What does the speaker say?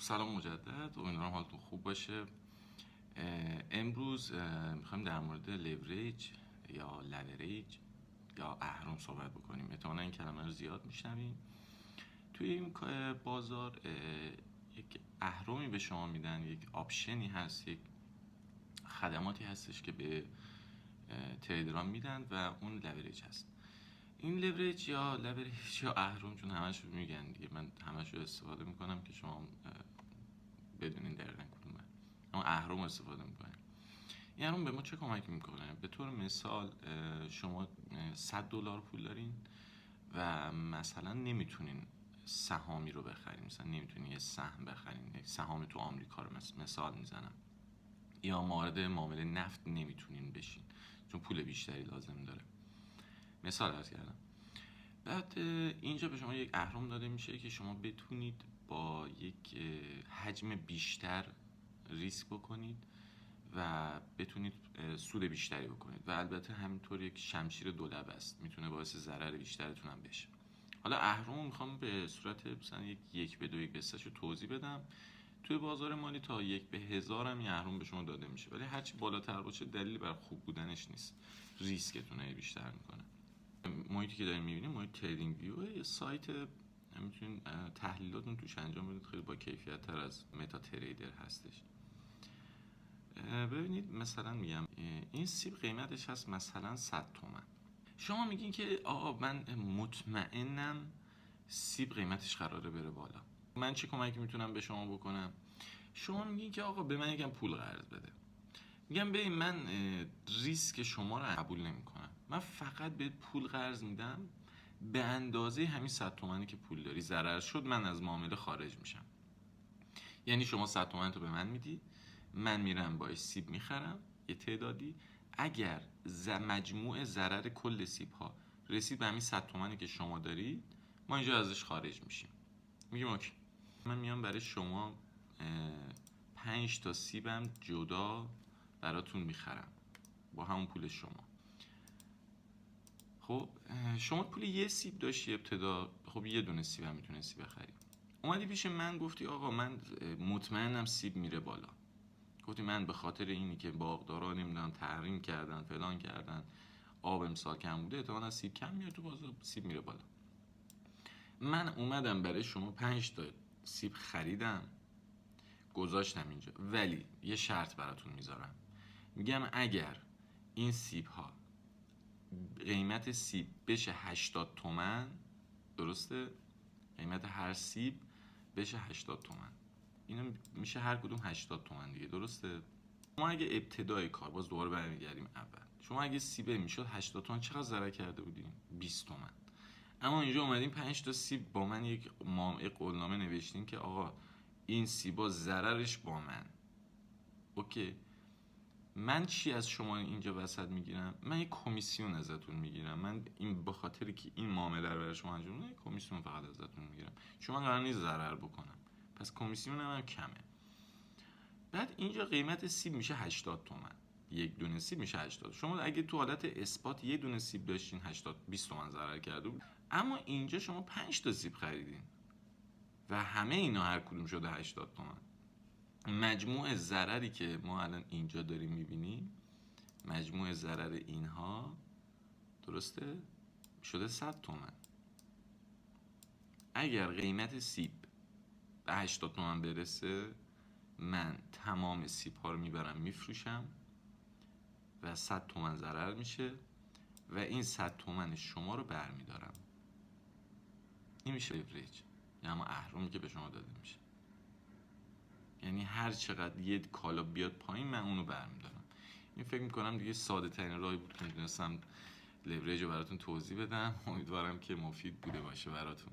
سلام مجدد، امیدوارم حالتون خوب باشه. امروز میخوایم در مورد لیوریج یا لوریج یا اهرم صحبت بکنیم. احتمالاً این کلمه رو زیاد میشنویم. توی این بازار یک اهرمی به شما میدن، یک آپشنی هست، یک خدماتی هستش که به تریدران میدن و اون لوریج هست. این لوریج یا لوریج یا اهرم، چون همش رو میگن دیگه، من همش رو استفاده میکنم که شما بدونین دقیقاً کدومه، اما اهرم استفاده میکنیم. این اهرم به ما چه کمکی میکنه؟ به طور مثال شما $100 پول دارین و مثلا نمیتونین سهامی رو بخرین، مثلا نمیتونین یه سهم بخرین، یک سهام تو آمریکا رو مثال میزنم، یا وارد معامله نفت نمیتونین بشین چون پول بیشتری لازم داره، مثال عرض کردم. بعد اینجا به شما یک اهرم داده میشه که شما بتونید با یک حجم بیشتر ریسک بکنید و بتونید سود بیشتری بکنید و البته همینطور یک شمشیر دولبه است، میتونه باعث ضرر بیشترتون هم بشه. حالا اهرم میخوام به صورت مثلا یک به دو، یک به سه رو توضیح بدم. توی بازار مالی تا 1/1000 هم یه اهرم به شما داده میشه، ولی هرچی بالاتر باشه دلیلی بر خوب بودنش نیست، ریسکتون رو بیشتر میکنه. محیطی که دارین میبینیم محیط تریدینگ ویو، یه سایت، میتونین تحلیلاتون توش انجام بدید، خیلی با کیفیت تر از متا تریدر هستش. ببینید مثلا میگم این سیب قیمتش هست مثلا 100 تومن. شما میگین که آقا من مطمئنم سیب قیمتش قراره بره بالا، من چه کمکی میتونم به شما بکنم؟ شما میگین که آقا به من یکم پول قرض بده. میگم ببین من ریسک شما رو قبول نمیکنم، من فقط به پول قرض میدم به اندازه همین 100 تومانی که پول داری، ضرر شد من از معامله خارج میشم. یعنی شما 100 تومن تو به من میدی، من میرم باش سیب میخرم یه تعدادی، اگر مجموع ضرر کل سیب ها رسید به همین 100 تومانی که شما دارید، ما اینجا ازش خارج میشیم. میگم اوکی، من میام برای شما 5 تا سیبم جدا براتون میخرم با همون پول شما. خب شما پول یه سیب داشتی ابتدا، خب یه دونه سیب هم میتونستی بخری. اومدی پیش من گفتی آقا من مطمئنم سیب میره بالا. گفتی من به خاطر اینی که باغدارا نمیدونم تحریم کردن فلان کردن، آب امسال کم بوده، احتمالاً سیب کم میاد تو بازار، سیب میره بالا. من اومدم برای شما 5 تا سیب خریدم گذاشتم اینجا، ولی یه شرط براتون میذارم. میگم اگر این سیب ها قیمت سیب بشه 80 تومن، درسته؟ قیمت هر سیب بشه 80 تومن، اینا میشه هر کدوم 80 تومن دیگه، درسته؟ شما اگه ابتدای کار، باز دوباره برمیگردیم اول، شما اگه سیبه میشد 80 تومن، چقدر ضرر کرده بودیم؟ 20 تومن. اما اینجا اومدیم 5 تا سیب با من یک قولنامه نوشتین که آقا این سیبا ضررش با من. اوکی، من چی از شما اینجا وسط میگیرم؟ من یک کمیسیون ازتون میگیرم. من این به خاطر که این معامله رو برای شما انجام میدم، کمیسیون فقط ازتون میگیرم. شما قرار نیست ضرر بکنم، پس کمیسیون هم کمه. بعد اینجا قیمت سیب میشه 80 تومن، یک دونه سیب میشه 80. شما اگه تو حالت اثبات یه دونه سیب داشتین 20 تومن ضرر کرده بود، اما اینجا شما 5 تا سیب خریدین و همه اینا هر کدوم شده 80 تومن. مجموع ضرری که ما الان اینجا داریم میبینیم، مجموع ضرر اینها، درسته، شده 100 تومن. اگر قیمت سیب به 80 تومن برسه، من تمام سیب ها رو میبرم میفروشم و 100 تومن ضرر میشه و این 100 تومن شما رو برمیدارم. این میشه لیوریج، یعنی اما اهرمی که به شما داده میشه. یعنی هر چقدر یه کالا بیاد پایین من اونو برمیدارم. این فکر میکنم دیگه ساده ترین راهی بود که میتونستم لیوریج رو براتون توضیح بدم. امیدوارم که مفید بوده باشه براتون.